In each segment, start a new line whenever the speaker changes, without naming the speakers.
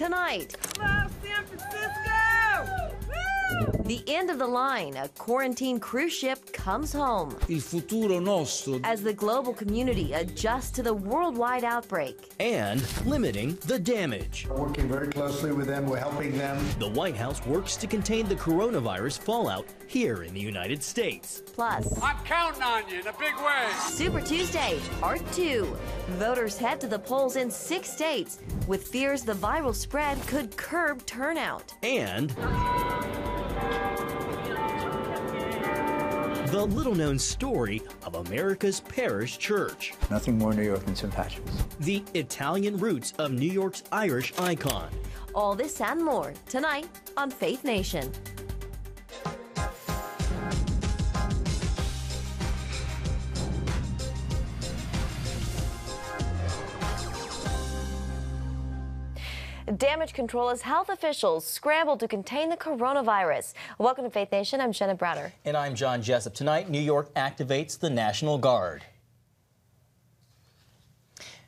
tonight.
Hello, San Francisco!
The end of the line, a quarantine cruise ship comes home.
Il futuro nostro.
As the global community adjusts to the worldwide outbreak.
And limiting the damage.
We're working very closely with them. We're helping them.
The White House works to contain the coronavirus fallout here in the United States.
Plus,
I'm counting on you in a big way.
Super Tuesday, Part 2. Voters head to the polls in 6 states with fears the viral spread could curb turnout.
And the little-known story of America's parish church.
Nothing more New York than St. Patrick's.
The Italian roots of New York's Irish icon.
All this and more tonight on Faith Nation. Damage control as health officials scramble to contain the coronavirus. Welcome to Faith Nation. I'm Jenna Browder.
And I'm John Jessup. Tonight, New York activates the National Guard.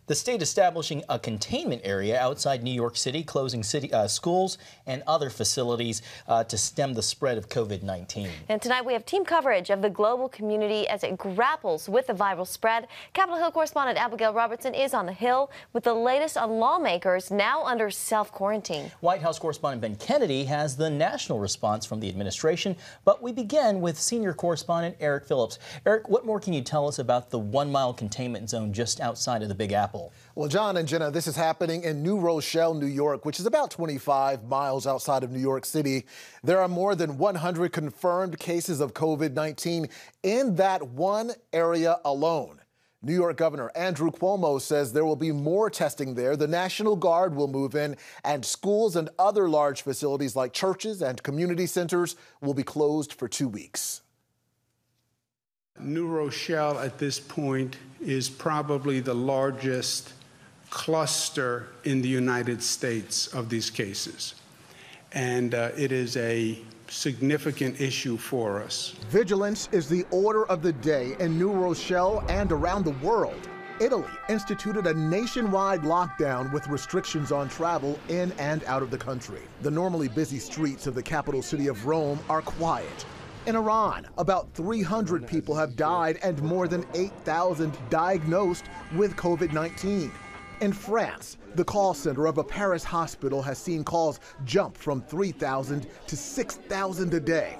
The state establishing a containment area outside New York City, closing schools and other facilities to stem the spread of COVID-19.
And tonight we have team coverage of the global community as it grapples with the viral spread. Capitol Hill correspondent Abigail Robertson is on the Hill with the latest on lawmakers now under self-quarantine.
White House correspondent Ben Kennedy has the national response from the administration, but we begin with senior correspondent Eric Phillips. Eric, what more can you tell us about the 1-mile containment zone just outside of the Big Apple?
Well, John and Jenna, this is happening in New Rochelle, New York, which is about 25 miles outside of New York City. There are more than 100 confirmed cases of COVID-19 in that one area alone. New York Governor Andrew Cuomo says there will be more testing there. The National Guard will move in, and schools and other large facilities like churches and community centers will be closed for 2 weeks.
New Rochelle at this point is probably the largest cluster in the United States of these cases. And it is a significant issue for us.
Vigilance is the order of the day in New Rochelle and around the world. Italy instituted a nationwide lockdown with restrictions on travel in and out of the country. The normally busy streets of the capital city of Rome are quiet. In Iran, about 300 people have died and more than 8,000 diagnosed with COVID-19. In France, the call center of a Paris hospital has seen calls jump from 3,000 to 6,000 a day.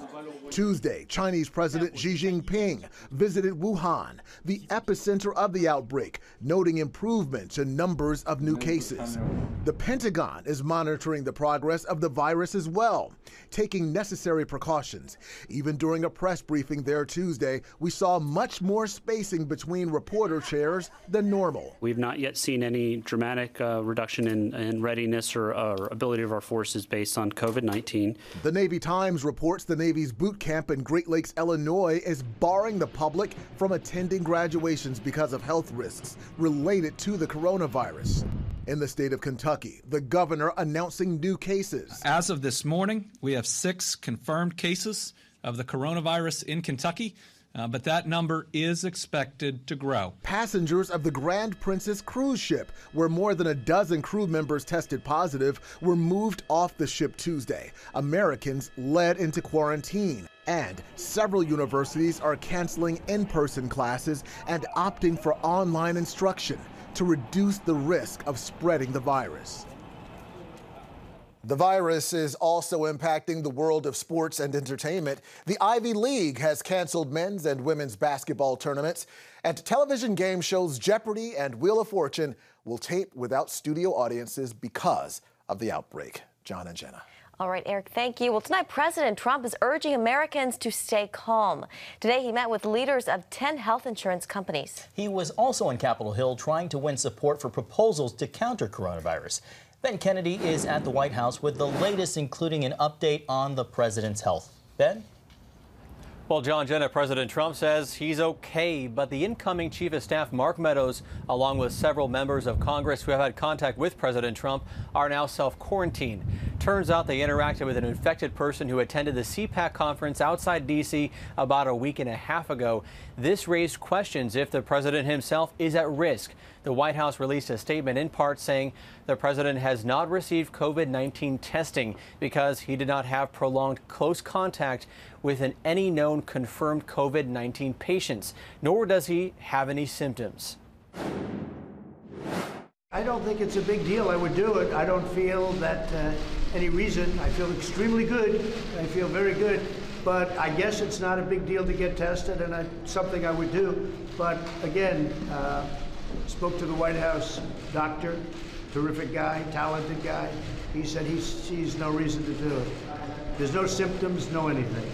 Tuesday, Chinese President Xi Jinping visited Wuhan, the epicenter of the outbreak, noting improvements in numbers of new cases. The Pentagon is monitoring the progress of the virus as well, taking necessary precautions. Even during a press briefing there Tuesday, we saw much more spacing between reporter chairs than normal.
We've not yet seen any dramatic reduction in readiness or ability of our forces based on COVID-19.
The Navy Times reports the Navy's boot camp in Great Lakes, Illinois is barring the public from attending graduations because of health risks related to the coronavirus. In the state of Kentucky, the governor announcing new cases.
As of this morning, we have 6 confirmed cases of the coronavirus in Kentucky. But that number is expected to grow.
Passengers of the Grand Princess cruise ship, where more than a dozen crew members tested positive, were moved off the ship Tuesday. Americans led into quarantine. And several universities are canceling in-person classes and opting for online instruction to reduce the risk of spreading the virus. The virus is also impacting the world of sports and entertainment. The Ivy League has canceled men's and women's basketball tournaments, and television game shows Jeopardy and Wheel of Fortune will tape without studio audiences because of the outbreak. John and Jenna.
All right, Eric, thank you. Well, tonight, President Trump is urging Americans to stay calm. Today, he met with leaders of 10 health insurance companies.
He was also on Capitol Hill trying to win support for proposals to counter coronavirus. Ben Kennedy is at the White House with the latest, including an update on the president's health. Ben?
Well, John, Jenna, President Trump says he's okay, but the incoming Chief of Staff, Mark Meadows, along with several members of Congress who have had contact with President Trump, are now self-quarantined. Turns out they interacted with an infected person who attended the CPAC conference outside D.C. about a week and a half ago. This raised questions if the president himself is at risk. The White House released a statement in part saying the president has not received COVID-19 testing because he did not have prolonged close contact with any known confirmed COVID-19 patients, nor does he have any symptoms.
I don't think it's a big deal. I would do it. I don't feel that any reason. I feel extremely good. I feel very good. But I guess it's not a big deal to get tested, and something I would do. But again, spoke to the White House doctor, terrific guy, talented guy. He said he sees no reason to do it. There's no symptoms, no anything.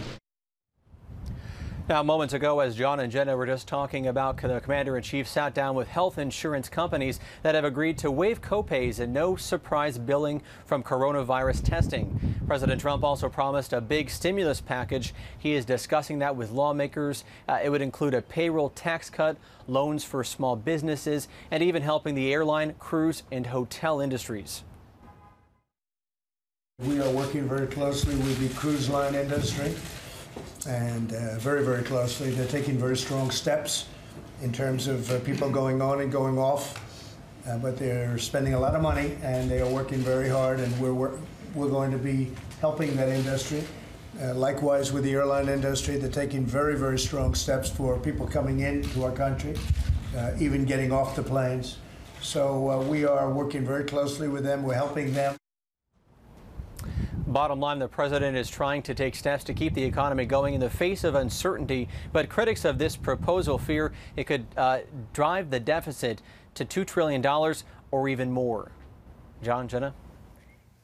Now, moments ago, as John and Jenna were just talking about, the commander-in-chief sat down with health insurance companies that have agreed to waive copays and no surprise billing from coronavirus testing. President Trump also promised a big stimulus package. He is discussing that with lawmakers. It would include a payroll tax cut, loans for small businesses, and even helping the airline, cruise, and hotel industries.
We are working very closely with the cruise line industry. And very, very closely. They're taking very strong steps in terms of people going on and going off, but they're spending a lot of money, and they are working very hard, and we're going to be helping that industry. Likewise with the airline industry, they're taking very, very strong steps for people coming into our country, even getting off the planes. So we are working very closely with them. We're helping them.
Bottom line, the president is trying to take steps to keep the economy going in the face of uncertainty, but critics of this proposal fear it could drive the deficit to $2 trillion or even more. John, Jenna?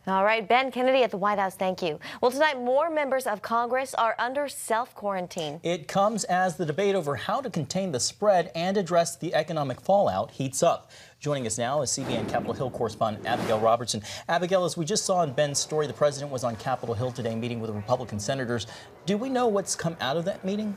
All right, Ben Kennedy at the White House, thank you. Well, tonight, more members of Congress are under self-quarantine.
It comes as the debate over how to contain the spread and address the economic fallout heats up. Joining us now is CBN Capitol Hill correspondent Abigail Robertson. Abigail, as we just saw in Ben's story, the president was on Capitol Hill today meeting with Republican senators. Do we know what's come out of that meeting?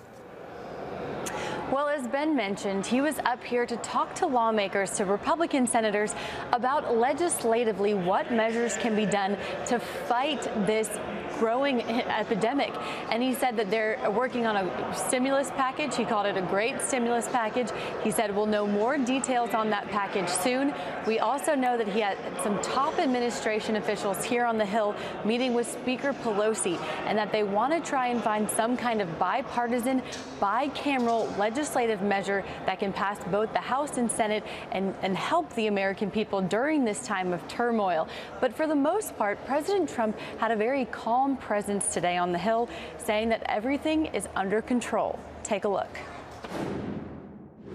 Well, as Ben mentioned, he was up here to talk to lawmakers, to Republican senators, about legislatively what measures can be done to fight this growing epidemic. And he said that they're working on a stimulus package. He called it a great stimulus package. He said we'll know more details on that package soon. We also know that he had some top administration officials here on the Hill meeting with Speaker Pelosi, and that they want to try and find some kind of bipartisan, bicameral legislative measure that can pass both the House and Senate and help the American people during this time of turmoil. But for the most part, President Trump had a very calm presence today on the Hill, saying that everything is under control. Take a look.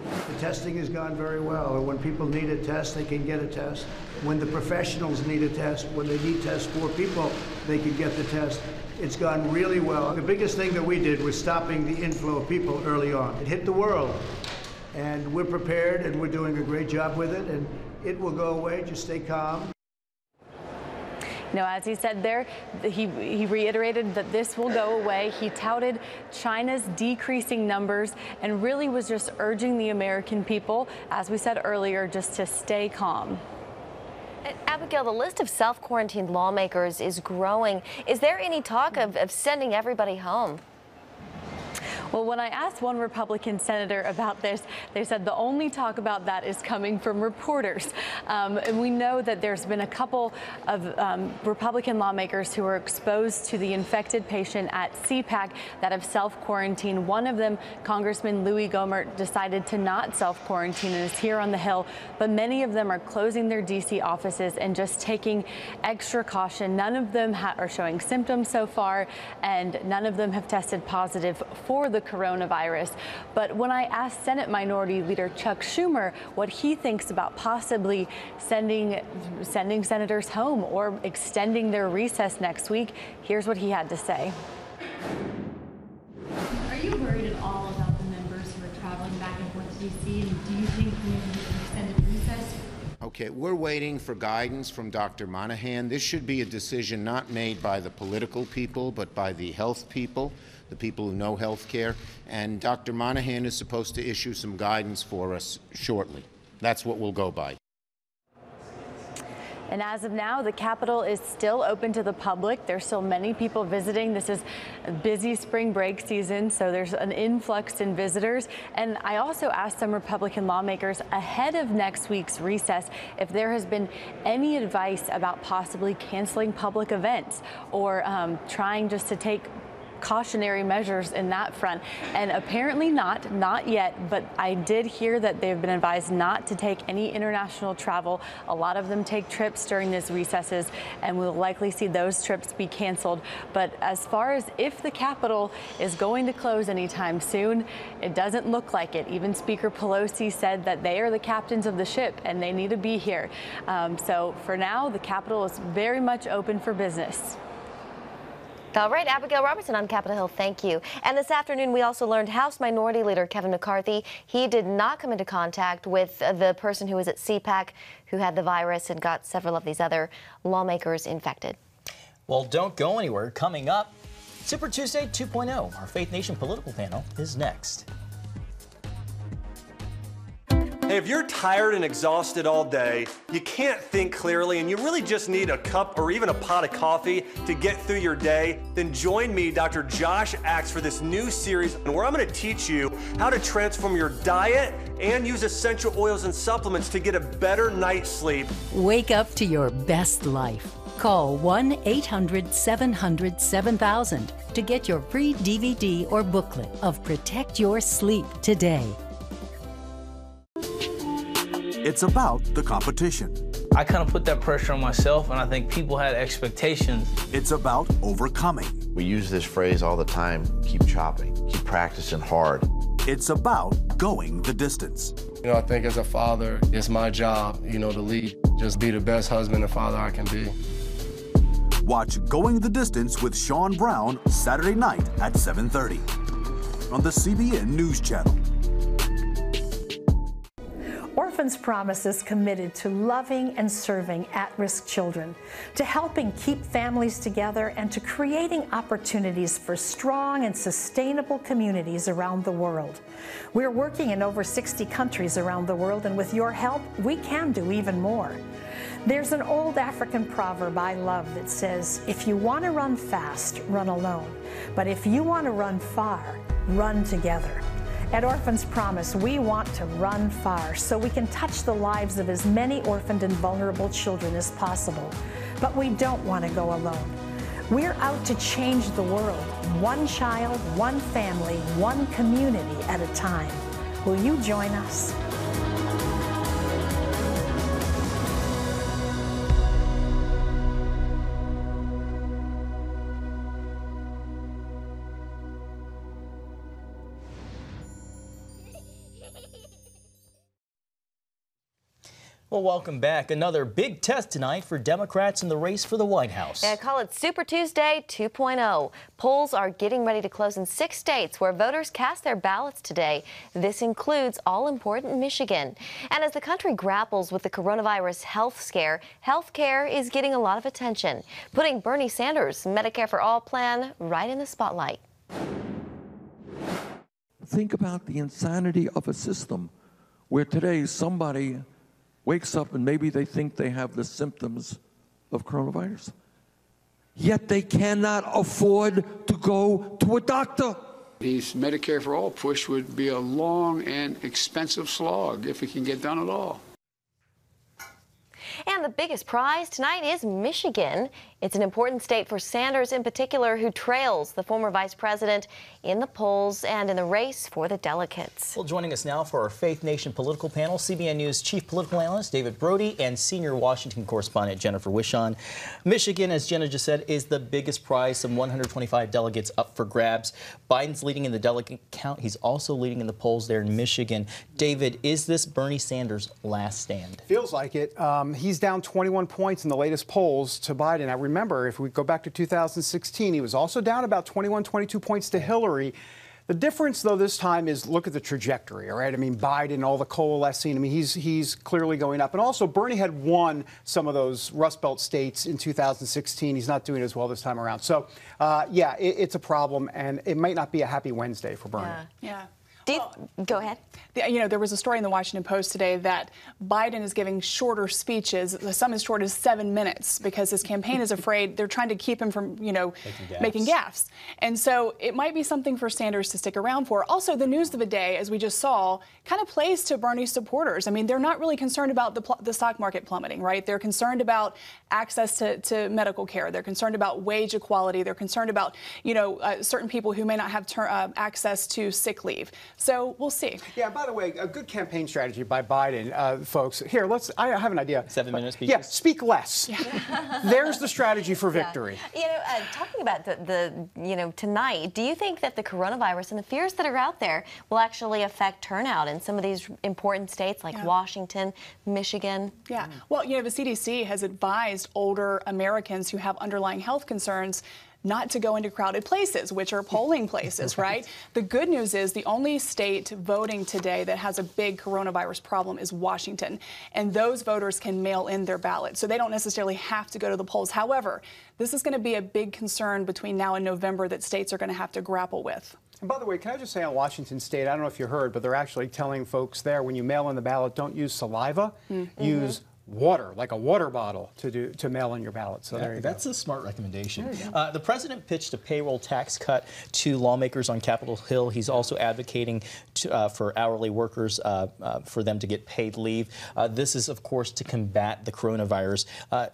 The testing has gone very well. When people need a test, they can get a test. When the professionals need a test, when they need tests for people, they can get the test. It's gone really well. The biggest thing that we did was stopping the inflow of people early on. It hit the world, and we're prepared, and we're doing a great job with it, and it will go away. Just stay calm.
Now, as he said there, he reiterated that this will go away. He touted China's decreasing numbers and really was just urging the American people, as we said earlier, just to stay calm.
Abigail, the list of self-quarantined lawmakers is growing. Is there any talk of sending everybody home?
Well, when I asked one Republican senator about this, they said the only talk about that is coming from reporters. And we know that there's been a couple of Republican lawmakers who were exposed to the infected patient at CPAC that have self-quarantined. One of them, Congressman Louis Gohmert, decided to not self-quarantine and is here on the Hill. But many of them are closing their D.C. offices and just taking extra caution. None of them are showing symptoms so far, and none of them have tested positive for the coronavirus. But when I asked Senate Minority Leader Chuck Schumer what he thinks about possibly sending senators home or extending their recess next week, here's what he had to say.
Are you worried at all about the members who are traveling back and forth to D.C., and do you think we need an extended recess?
Okay, we're waiting for guidance from Dr. Monahan. This should be a decision not made by the political people, but by the health people, the people who know health care. And Dr. Monahan is supposed to issue some guidance for us shortly. That's what we'll go by.
And as of now, the Capitol is still open to the public. There's still many people visiting. This is a busy spring break season, so there's an influx in visitors. And I also asked some Republican lawmakers ahead of next week's recess if there has been any advice about possibly canceling public events or trying just to take cautionary measures in that front. And apparently not yet, but I did hear that they've been advised not to take any international travel. A lot of them take trips during these recesses, and we'll likely see those trips be canceled. But as far as if the Capitol is going to close anytime soon, it doesn't look like it. Even Speaker Pelosi said that they are the captains of the ship and they need to be here. So for now, the Capitol is very much open for business.
All right, Abigail Robertson on Capitol Hill, thank you. And this afternoon, we also learned House Minority Leader Kevin McCarthy, he did not come into contact with the person who was at CPAC who had the virus and got several of these other lawmakers infected.
Well, don't go anywhere. Coming up, Super Tuesday 2.0. Our Faith Nation political panel is next.
Hey, if you're tired and exhausted all day, you can't think clearly, and you really just need a cup or even a pot of coffee to get through your day, then join me, Dr. Josh Axe, for this new series where I'm going to teach you how to transform your diet and use essential oils and supplements to get a better night's sleep.
Wake up to your best life. Call 1-800-700-7000 to get your free DVD or booklet of Protect Your Sleep today.
It's about the competition.
I kind of put that pressure on myself, and I think people had expectations.
It's about overcoming.
We use this phrase all the time, keep chopping, keep practicing hard.
It's about going the distance.
You know, I think as a father, it's my job, to lead, just be the best husband and father I can be.
Watch Going the Distance with Sean Brown Saturday night at 7:30 on the CBN News Channel.
Orphans Promise is committed to loving and serving at-risk children, to helping keep families together, and to creating opportunities for strong and sustainable communities around the world. We're working in over 60 countries around the world, and with your help, we can do even more. There's an old African proverb I love that says, if you want to run fast, run alone. But if you want to run far, run together. At Orphans Promise, we want to run far so we can touch the lives of as many orphaned and vulnerable children as possible. But we don't want to go alone. We're out to change the world, one child, one family, one community at a time. Will you join us?
Well, welcome back. Another big test tonight for Democrats in the race for the White House.
Yeah, call it Super Tuesday 2.0. Polls are getting ready to close in 6 states where voters cast their ballots today. This includes all-important Michigan. And as the country grapples with the coronavirus health scare, health care is getting a lot of attention, putting Bernie Sanders' Medicare for All plan right in the spotlight.
Think about the insanity of a system where today somebody wakes up and maybe they think they have the symptoms of coronavirus, yet they cannot afford to go to a doctor.
These Medicare for All push would be a long and expensive slog if it can get done at all.
And the biggest prize tonight is Michigan. It's an important state for Sanders in particular, who trails the former vice president in the polls and in the race for the delegates.
Well, joining us now for our Faith Nation political panel, CBN News chief political analyst David Brody and senior Washington correspondent Jennifer Wishon. Michigan, as Jenna just said, is the biggest prize, some 125 delegates up for grabs. Biden's leading in the delegate count. He's also leading in the polls there in Michigan. David, is this Bernie Sanders' last stand?
Feels like it. He's down 21 points in the latest polls to Biden. I remember, if we go back to 2016, he was also down about 21, 22 points to Hillary. The difference, though, this time is look at the trajectory, all right? I mean, Biden, all the coalescing, I mean, he's clearly going up. And also, Bernie had won some of those Rust Belt states in 2016. He's not doing as well this time around. So, yeah, it's a problem, and it might not be a happy Wednesday for Bernie.
Yeah.
Go ahead.
You know, there was a story in the Washington Post today that Biden is giving shorter speeches, some as short as 7 minutes, because his campaign is afraid they're trying to keep him from, you know, making gaffes. And so it might be something for Sanders to stick around for. Also, the news of the day, as we just saw, kind of plays to Bernie's supporters. I mean, they're not really concerned about the stock market plummeting, right? They're concerned about access to medical care. They're concerned about wage equality. They're concerned about, you know, certain people who may not have access to sick leave. So we'll see.
Yeah, by the way, a good campaign strategy by Biden, folks. Here, I have an idea.
7 minutes speeches?
Yeah, speak less. There's the strategy for victory.
You know, talking about you know, tonight, do you think that the coronavirus and the fears that are out there will actually affect turnout in some of these important states like Washington, Michigan?
Yeah. Well, you know, the CDC has advised older Americans who have underlying health concerns not to go into crowded places, which are polling places, right? The good news is the only state voting today that has a big coronavirus problem is Washington, and those voters can mail in their ballot, so they don't necessarily have to go to the polls. However, this is going to be a big concern between now and November that states are going to have to grapple with.
And by the way, can I just say on Washington State, I don't know if you heard, but they're actually telling folks there when you mail in the ballot, don't use saliva, use water, like a water bottle, to mail in your ballot. So there you go.
That's a smart recommendation. The president pitched a payroll tax cut to lawmakers on Capitol Hill. He's also advocating for hourly workers for them to get paid leave. This is, of course, to combat the coronavirus.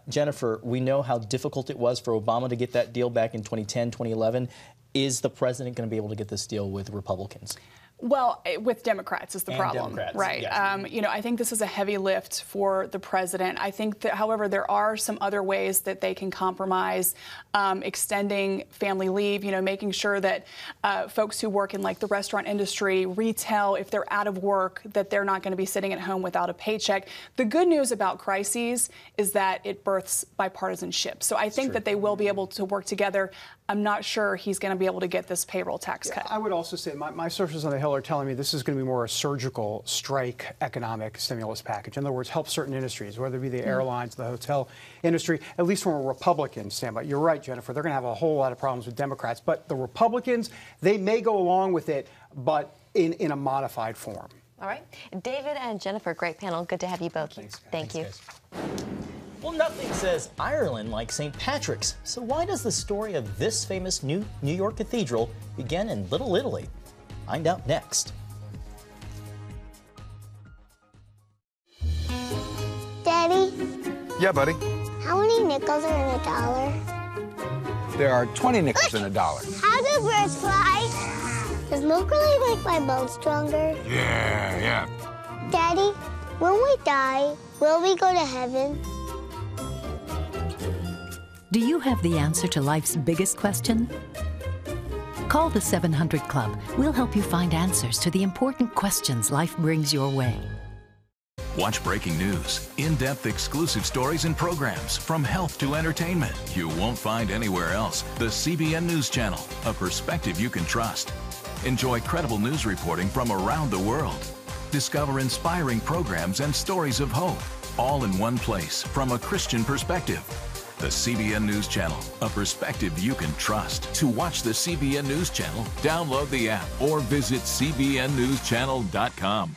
Jennifer, we know how difficult it was for Obama to get that deal back in 2010, 2011. Is the president going to be able to get this deal with Republicans?
Well, with Democrats is the problem, right?
Yes.
You know, I think this is a heavy lift for the president. I think that, however, there are some other ways that they can compromise, extending family leave, you know, making sure that folks who work in like the restaurant industry, retail, if they're out of work, that they're not going to be sitting at home without a paycheck. The good news about crises is that it births bipartisanship. So I think that they will be able to work together. I'm not sure he's going to be able to get this payroll tax cut.
I would also say my sources on the Hill are telling me this is going to be more a surgical strike economic stimulus package. In other words, help certain industries, whether it be the airlines, the hotel industry, at least from a Republican standpoint. You're right, Jennifer. They're going to have a whole lot of problems with Democrats. But the Republicans, they may go along with it, but in a modified form.
All right. David and Jennifer, great panel. Good to have you both. Thank you.
Well, nothing says Ireland like St. Patrick's. So why does the story of this famous New York cathedral begin in Little Italy? Find out next.
Daddy?
Yeah, buddy?
How many nickels are in a dollar?
There are 20 nickels in a dollar.
How do birds fly? Does milk really make my bones stronger?
Yeah.
Daddy, when we die, will we go to heaven?
Do you have the answer to life's biggest question? Call the 700 Club. We'll help you find answers to the important questions life brings your way.
Watch breaking news, in-depth exclusive stories and programs from health to entertainment you won't find anywhere else. The CBN News Channel, a perspective you can trust. Enjoy credible news reporting from around the world. Discover inspiring programs and stories of hope, all in one place from a Christian perspective. The CBN News Channel, a perspective you can trust. To watch the CBN News Channel, download the app or visit cbnnewschannel.com.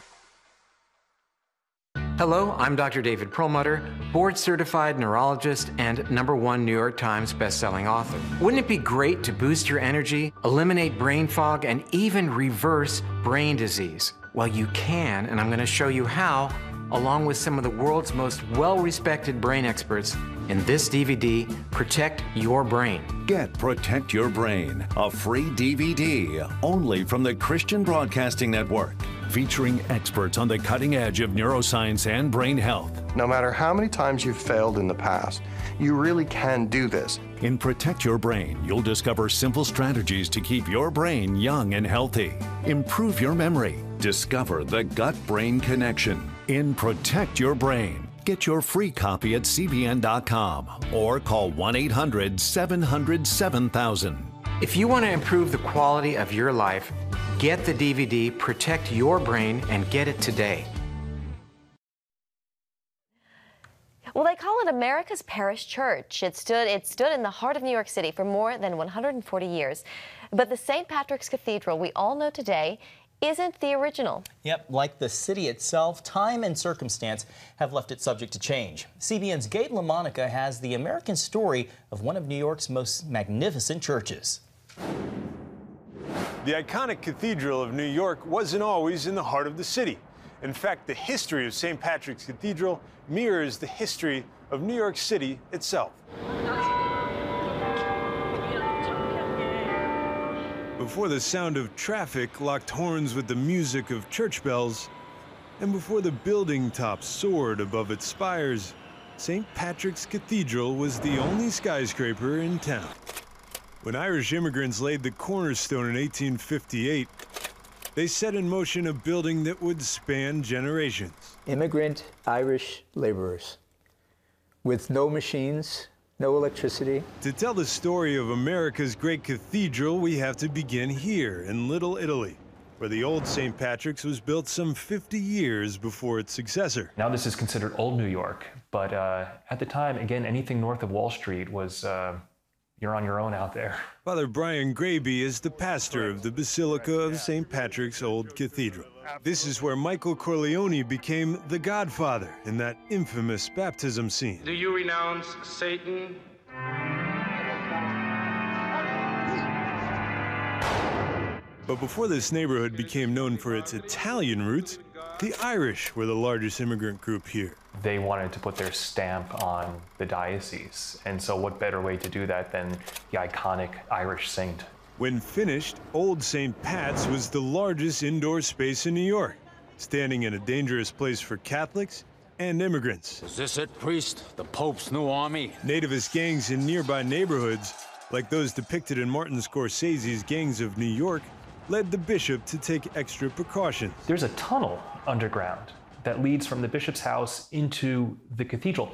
Hello, I'm Dr. David Perlmutter, board-certified neurologist and #1 New York Times bestselling author. Wouldn't it be great to boost your energy, eliminate brain fog, and even reverse brain disease? Well, you can, and I'm going to show you how, along with some of the world's most well-respected brain experts, in this DVD, Protect Your Brain.
Get Protect Your Brain, a free DVD only from the Christian Broadcasting Network, featuring experts on the cutting edge of neuroscience and brain health.
No matter how many times you've failed in the past, you really can do this.
In Protect Your Brain, you'll discover simple strategies to keep your brain young and healthy. Improve your memory. Discover the gut-brain connection. In Protect Your Brain. Get your free copy at cbn.com or call 1-800-700-7000.
If you want to improve the quality of your life, get the DVD Protect Your Brain and get it today.
Well, they call it America's Parish Church. It stood in the heart of New York City for more than 140 years. But the St. Patrick's Cathedral we all know today isn't the original.
Yep, like the city itself, time and circumstance have left it subject to change. CBN's Gabe LaMonica has the American story of one of New York's most magnificent churches.
The iconic Cathedral of New York wasn't always in the heart of the city. In fact, the history of St. Patrick's Cathedral mirrors the history of New York City itself. Before the sound of traffic locked horns with the music of church bells, and before the building tops soared above its spires, St. Patrick's Cathedral was the only skyscraper in town. When Irish immigrants laid the cornerstone in 1858, they set in motion a building that would span generations.
Immigrant Irish laborers with no machines, no electricity.
To tell the story of America's great cathedral, we have to begin here in Little Italy, where the old St. Patrick's was built some 50 years before its successor.
Now this is considered Old New York, but at the time, again, anything north of Wall Street was, you're on your own out there.
Father Brian Graby is the pastor of the Basilica of St. Patrick's Old Cathedral. This is where Michael Corleone became the Godfather in that infamous baptism scene.
Do you renounce Satan?
But before this neighborhood became known for its Italian roots, the Irish were the largest immigrant group here.
They wanted to put their stamp on the diocese, and so what better way to do that than the iconic Irish saint?
When finished, Old St. Pat's was the largest indoor space in New York, standing in a dangerous place for Catholics and immigrants.
Is this it, priest? The Pope's new army?
Nativist gangs in nearby neighborhoods, like those depicted in Martin Scorsese's Gangs of New York, led the bishop to take extra precautions.
There's a tunnel underground that leads from the bishop's house into the cathedral.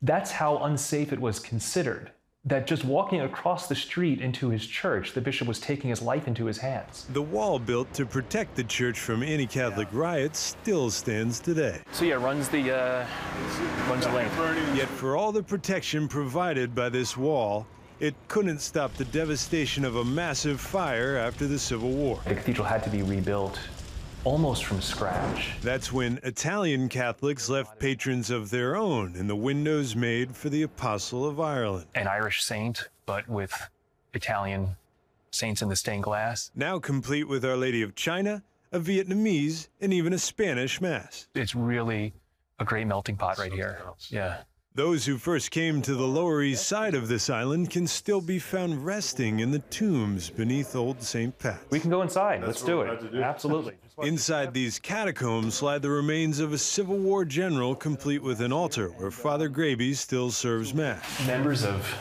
That's how unsafe it was considered, that just walking across the street into his church, the bishop was taking his life into his hands.
The wall built to protect the church from anti-Catholic riots still stands today.
So yeah, runs the length.
Yet for all the protection provided by this wall, it couldn't stop the devastation of a massive fire after the Civil War.
The cathedral had to be rebuilt almost from scratch.
That's when Italian Catholics left patrons of their own in the windows made for the Apostle of Ireland.
An Irish saint, but with Italian saints in the stained glass.
Now complete with Our Lady of China, a Vietnamese, and even a Spanish Mass.
It's really a great melting pot right here. Yeah.
Those who first came to the Lower East Side of this island can still be found resting in the tombs beneath Old St. Pat's.
We can go inside. Let's do it. Absolutely.
Inside these catacombs lie the remains of a Civil War general, complete with an altar where Father Graby still serves Mass.
Members of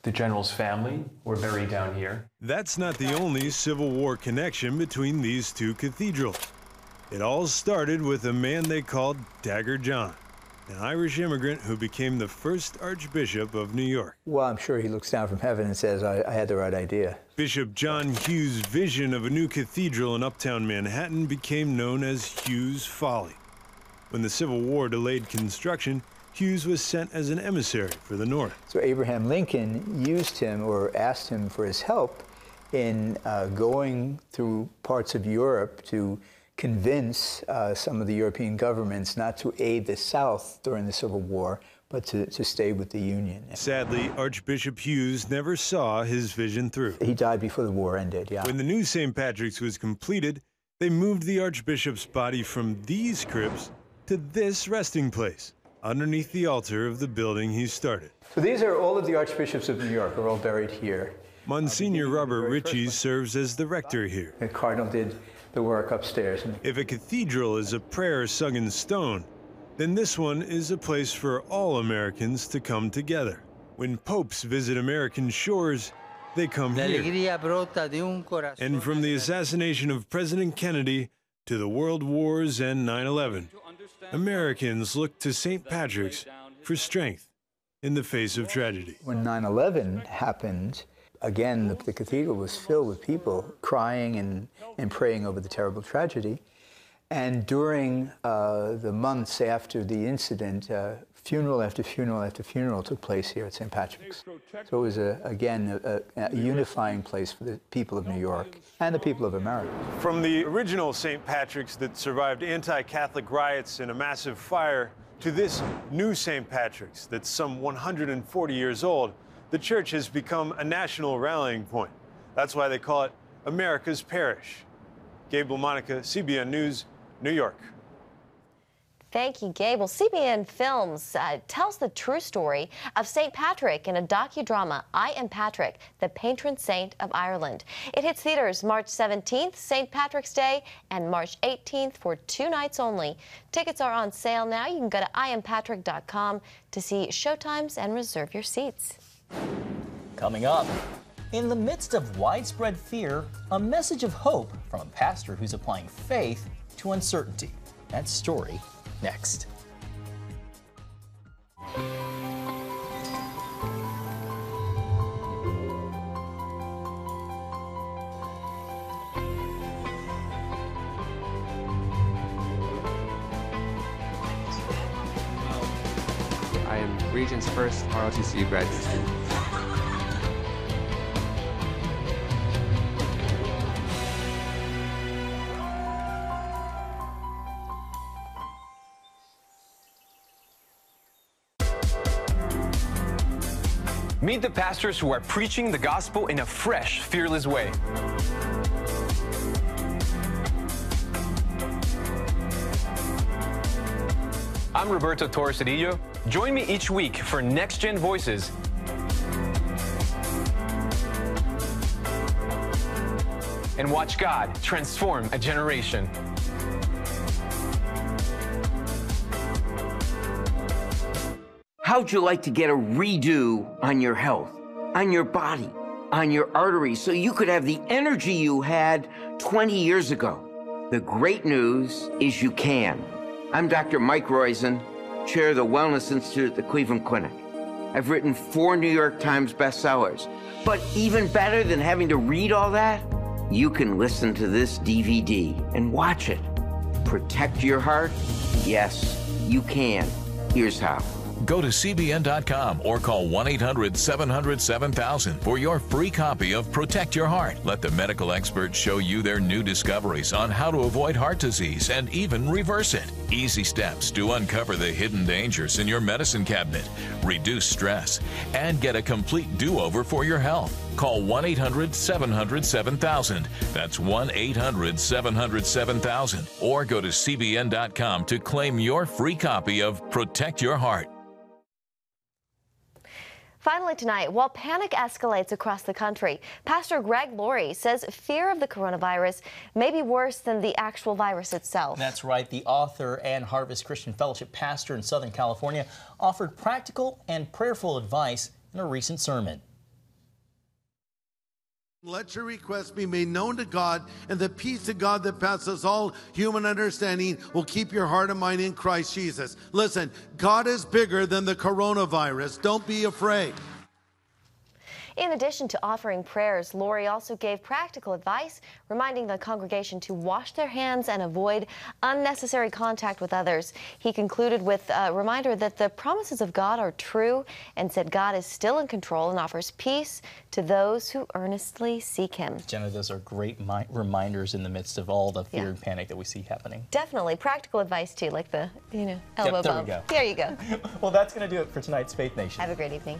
the general's family were buried down here.
That's not the only Civil War connection between these two cathedrals. It all started with a man they called Dagger John, an Irish immigrant who became the first Archbishop of New York.
Well, I'm sure he looks down from heaven and says, I had the right idea.
Bishop John Hughes' vision of a new cathedral in uptown Manhattan became known as Hughes' Folly. When the Civil War delayed construction, Hughes was sent as an emissary for the North.
So Abraham Lincoln used him, or asked him for his help in going through parts of Europe to convince some of the European governments not to aid the South during the Civil War, but to stay with the Union.
Sadly, Archbishop Hughes never saw his vision through.
He died before the war ended, yeah.
When the new St. Patrick's was completed, they moved the Archbishop's body from these crypts to this resting place, underneath the altar of the building he started.
So these are all of the Archbishops of New York, are all buried here.
Monsignor Robert Ritchie serves as the rector here.
The Cardinal did the work upstairs.
If a cathedral is a prayer sung in stone, then this one is a place for all Americans to come together. When popes visit American shores, they come here. And from the assassination of President Kennedy to the World Wars and 9/11, Americans look to St. Patrick's for strength in the face of tragedy.
When 9/11 happened, again, the cathedral was filled with people crying and praying over the terrible tragedy. And during the months after the incident, funeral after funeral after funeral took place here at St. Patrick's. So it was, again, a unifying place for the people of New York and the people of America.
From the original St. Patrick's that survived anti-Catholic riots and a massive fire to this new St. Patrick's that's some 140 years old, the church has become a national rallying point. That's why they call it America's Parish. Gabe LaMonica, CBN News, New York.
Thank you, Gabe. Well, CBN Films tells the true story of St. Patrick in a docudrama, I Am Patrick, the patron saint of Ireland. It hits theaters March 17th, St. Patrick's Day, and March 18th for 2 nights only. Tickets are on sale now. You can go to iampatrick.com to see showtimes and reserve your seats.
Coming up, in the midst of widespread fear, a message of hope from a pastor who's applying faith to uncertainty. That story next.
I am Regent's first ROTC graduate student.
Meet the pastors who are preaching the gospel in a fresh, fearless way. I'm Roberto Torres-Cedillo. Join me each week for Next Gen Voices. And watch God transform a generation.
How'd you like to get a redo on your health, on your body, on your arteries, so you could have the energy you had 20 years ago? The great news is you can. I'm Dr. Mike Roizen, chair of the Wellness Institute at the Cleveland Clinic. I've written 4 New York Times bestsellers. But even better than having to read all that, you can listen to this DVD and watch it. Protect your heart? Yes, you can. Here's how.
Go to CBN.com or call 1-800-700-7000 for your free copy of Protect Your Heart. Let the medical experts show you their new discoveries on how to avoid heart disease and even reverse it. Easy steps to uncover the hidden dangers in your medicine cabinet, reduce stress, and get a complete do-over for your health. Call 1-800-700-7000. That's 1-800-700-7000. Or go to CBN.com to claim your free copy of Protect Your Heart.
Finally tonight, while panic escalates across the country, Pastor Greg Laurie says fear of the coronavirus may be worse than the actual virus itself.
That's right. The author and Harvest Christian Fellowship pastor in Southern California offered practical and prayerful advice in a recent sermon.
Let your requests be made known to God, and the peace of God that passes all human understanding will keep your heart and mind in Christ Jesus. Listen, God is bigger than the coronavirus. Don't be afraid.
In addition to offering prayers, Laurie also gave practical advice, reminding the congregation to wash their hands and avoid unnecessary contact with others. He concluded with a reminder that the promises of God are true and said God is still in control and offers peace to those who earnestly seek Him.
Jenna, those are great reminders in the midst of all the fear and panic that we see happening.
Definitely. Practical advice, too, like the, elbow bump.
There we go.
There you go.
Well, that's going to do it for tonight's Faith Nation.
Have a great evening.